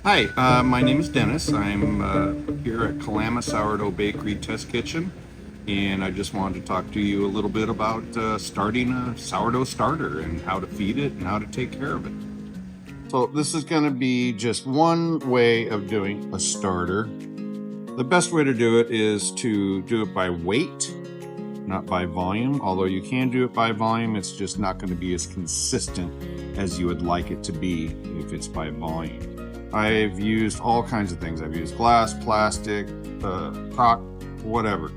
Hi, my name is Dennis. I'm here at Kalama Sourdough Bakery Test Kitchen, and I just wanted to talk to you a little bit about starting a sourdough starter and how to feed it and how to take care of it. So this is going to be just one way of doing a starter. The best way to do it is to do it by weight, not by volume. Although you can do it by volume, it's just not going to be as consistent as you would like it to be if it's by volume. I've used all kinds of things. I've used glass, plastic, crock, whatever.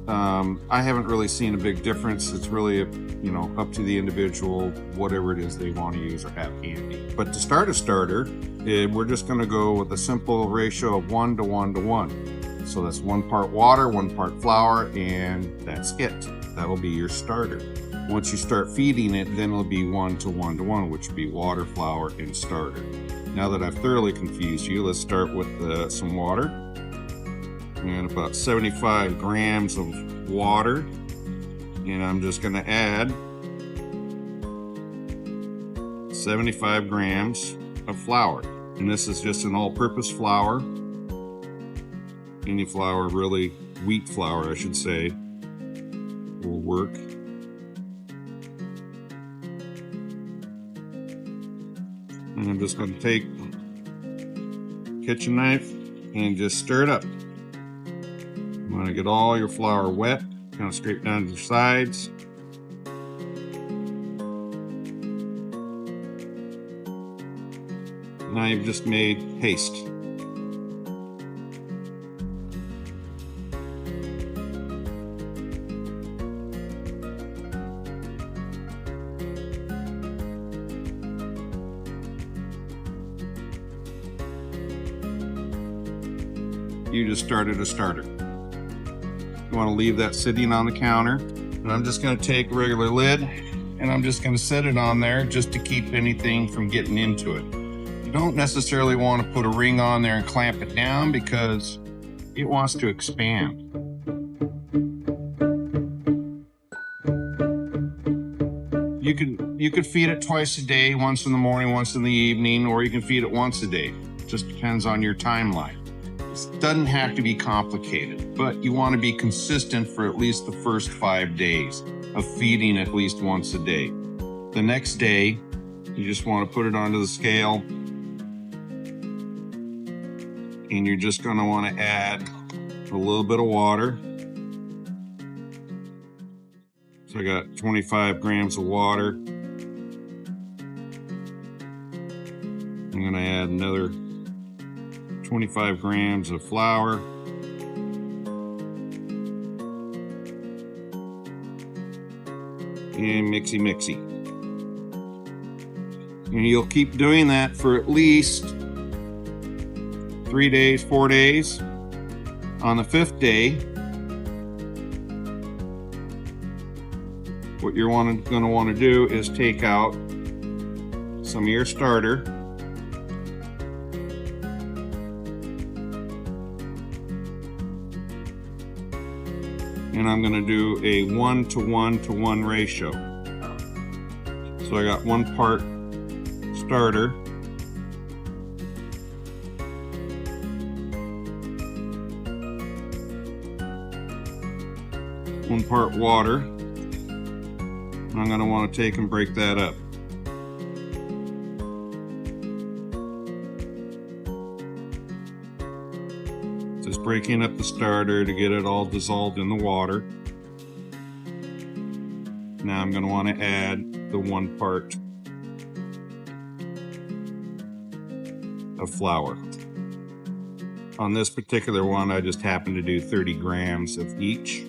I haven't really seen a big difference. It's really, up to the individual, whatever it is they want to use or have handy. But to start a starter, we're just going to go with a simple ratio of 1 to 1 to 1. So that's 1 part water, 1 part flour, and that's it. That will be your starter. Once you start feeding it, then it'll be 1 to 1 to 1, which would be water, flour, and starter. Now that I've thoroughly confused you, let's start with some water. And about 75 grams of water. And I'm just going to add 75 grams of flour. And this is just an all-purpose flour. Any flour, really, wheat flour, I should say, will work. And I'm just going to take a kitchen knife and just stir it up. You want to get all your flour wet, kind of scrape down to the sides. Now you've just made paste. You just started a starter. You want to leave that sitting on the counter. And I'm just going to take a regular lid and I'm just going to set it on there just to keep anything from getting into it. You don't necessarily want to put a ring on there and clamp it down because it wants to expand. You could feed it twice a day, once in the morning, once in the evening, or you can feed it once a day. It just depends on your timeline. It doesn't have to be complicated, but you want to be consistent for at least the first 5 days of feeding at least once a day. The next day, you just want to put it onto the scale, and you're just going to want to add a little bit of water. So I got 25 grams of water. I'm going to add another 25 grams of flour. And mixy. And you'll keep doing that for at least 3 days, 4 days. On the 5th day, what you're going to want to do is take out some of your starter. And I'm going to do a 1 to 1 to 1 ratio. So I got 1 part starter, 1 part water. I'm going to want to take and break that up. Just breaking up the starter to get it all dissolved in the water. Now I'm going to want to add the 1 part of flour. On this particular one, I just happen to do 30 grams of each.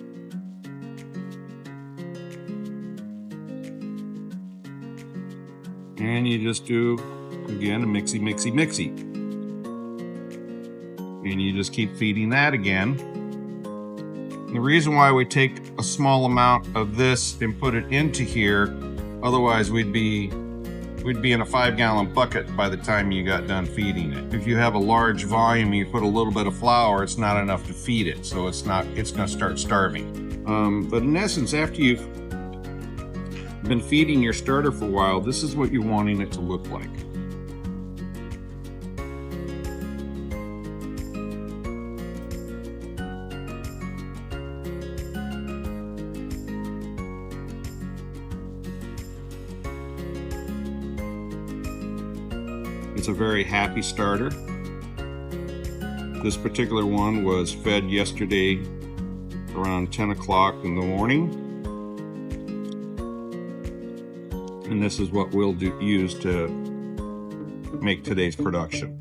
And you just do, again, a mixy. And you just keep feeding that again. And the reason why we take a small amount of this and put it into here, otherwise we'd be in a 5-gallon bucket by the time you got done feeding it. If you have a large volume, you put a little bit of flour, it's not enough to feed it, so it's going to start starving. But in essence, after you've been feeding your starter for a while, this is what you're wanting it to look like. It's a very happy starter. This particular one was fed yesterday around 10 o'clock in the morning. And this is what we'll use to make today's production.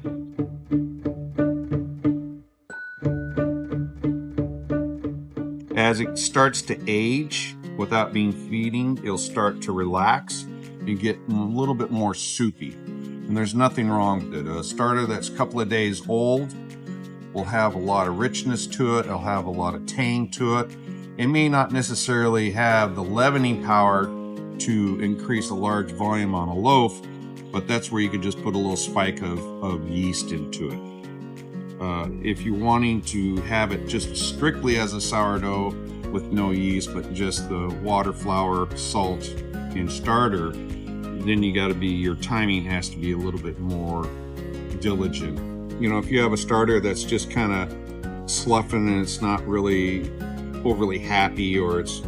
As it starts to age without being feeding, it'll start to relax and get a little bit more soupy. And there's nothing wrong with it. A starter that's a couple of days old will have a lot of richness to it. It'll have a lot of tang to it. It may not necessarily have the leavening power to increase a large volume on a loaf, but that's where you could just put a little spike of yeast into it. If you're wanting to have it just strictly as a sourdough with no yeast, but just the water, flour, salt, and starter, then your timing has to be a little bit more diligent. You know, if you have a starter that's just kind of sloughing and it's not really overly happy, or it's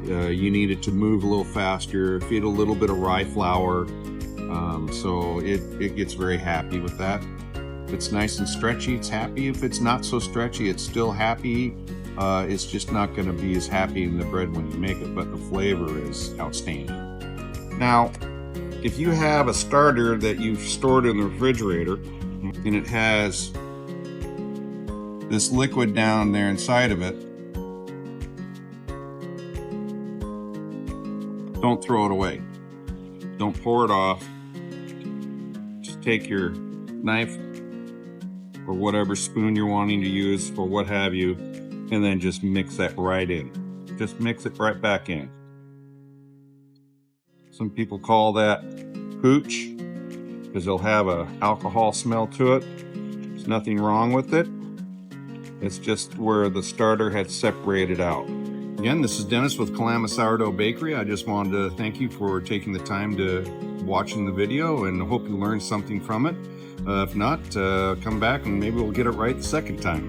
you need it to move a little faster, feed a little bit of rye flour, so it gets very happy with that. If it's nice and stretchy, it's happy. If it's not so stretchy, it's still happy. It's just not going to be as happy in the bread when you make it, but the flavor is outstanding. Now, if you have a starter that you've stored in the refrigerator and it has this liquid down there inside of it, don't throw it away. Don't pour it off. Just take your knife or whatever spoon you're wanting to use or what have you, and then just mix that right in. Just mix it right back in. Some people call that hooch because it'll have an alcohol smell to it. There's nothing wrong with it. It's just where the starter had separated out. Again, this is Dennis with Kalama Sourdough Bakery. I just wanted to thank you for taking the time to watching the video, and I hope you learned something from it. If not, come back and maybe we'll get it right the second time.